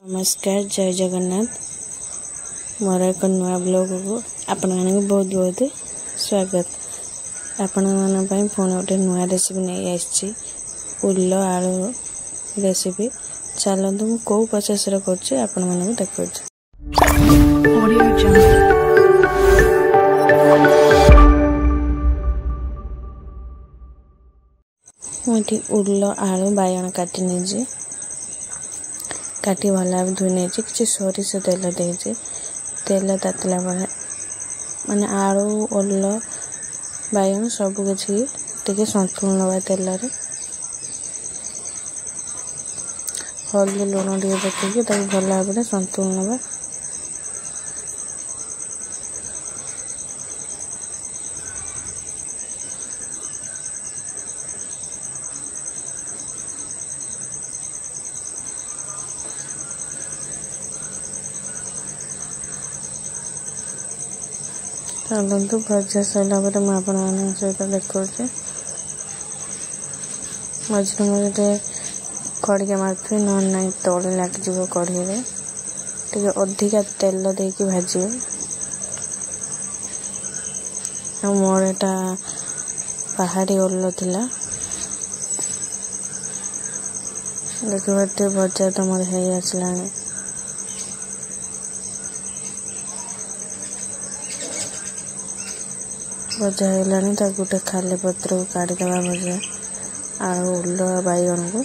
नमस्कार जय जगन्नाथ मोर एक नुआ ब्लॉग को आपण मानक बहुत बहुत स्वागत। आपण मान पुणी गोटे नुआ रेसिपी नहीं आसी उल आलू रेसिपी चलतु मु कौ प्रोसेस कर आपण मानक देखा मुझे उल आलू बायण काटी नहीं काटी भला धोई नहीं कि सोरिष तेल देचे तेल तातला माने आलू उल बायण सब किसी सन्तुलन नवा तेल हल्दी लुण टे पकईकि भल भाव सन्तुलन नवा चलतु भजा सरला मुझे सहित देखा मझे मझे कड़िया मारते ना तले लग कढ़ी टे अधिका तेल देकी भाजे मोर यहाँ पहाड़ी उल थिला देखते भजा तो मोर है आसला भजा है गोटे खाली पत्र को काढ़ीदे भजा आलू उल बैगन को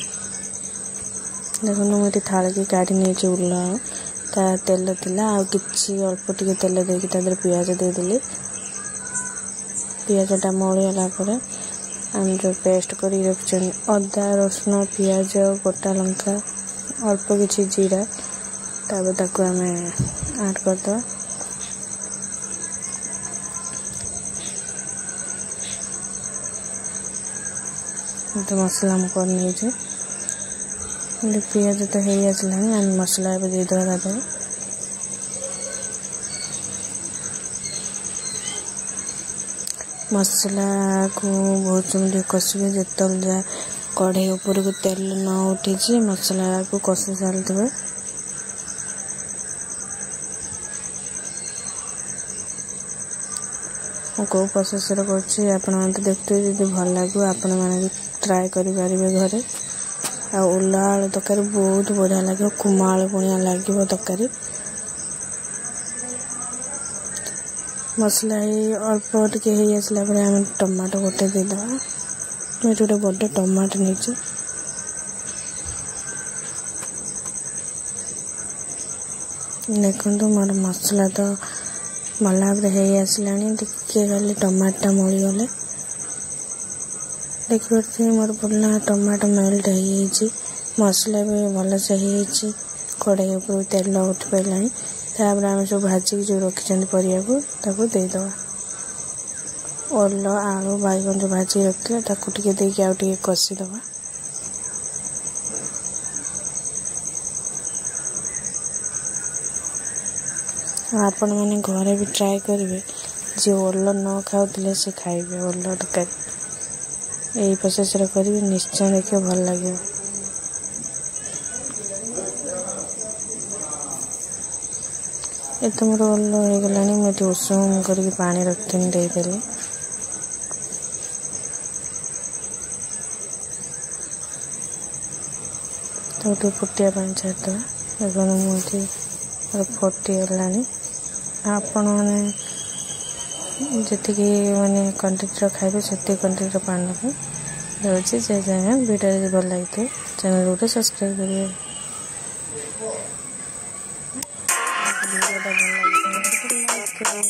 देखो मुझे थाली की काढ़ी नहीं उल ता तेल थिला कि अल्प टिके तेल देकी पियाज देदेली पियाजटा मळीगला आम जो पेस्ट कर रखी अदा रसुण पियाज गोटा लंका अल्प किसी जीरा तापर आम ऐड करदे तो मसला कर नहीं पियाज तो है आसला मसला देदेवा तादे मसला को बहुत समय कषे जितल जा कढ़ई ऊपर को तेल न उठी मसला को कषि सारी कौ प्रोसेस कर देखते जी भल लगे आपण मैंने ट्राए करें घरे आ उल आलू तरकारी बहुत बढ़िया लगे कुमाल पुणिया लगे तरकारी मसला अल्प टे आसला आम टमाटो गोटे देदेवा मुझे गोटे बड़े टमाटो नहीं देखो मोर मसला तो भल भाव आसला टे खाली टमाटा मरीगले देखिए मोर बोलना टमाटो मेल्ट हो मसला भी भलसे हो कड़ाई ऊपर तेल उठ पारानी तापर आम सब भाजिक जो रखी परिया को देदेवा उल आलू बैगन जो भाजिक रखिए टे देकी आउ टे कषिदवा आपण मैंने घरे भी ट्राए करेंगे जी उल न खाऊले से खाइबे उल तरकारी यही प्रोसेस करेंगे निश्चय देखिए भल लगे ये मोर उल हो गला मुझे उषुम कर पानी रखी देदेली तो फुटिया छाड़देवा देखो मुझे फुटीगला आपण मैंने जी मैंने क्वांटिटी खाइबे से क्वांटिटी पानी देखे जय जगह वीडियो भल लगी चैनल गोटे सब्सक्राइब करेंगे।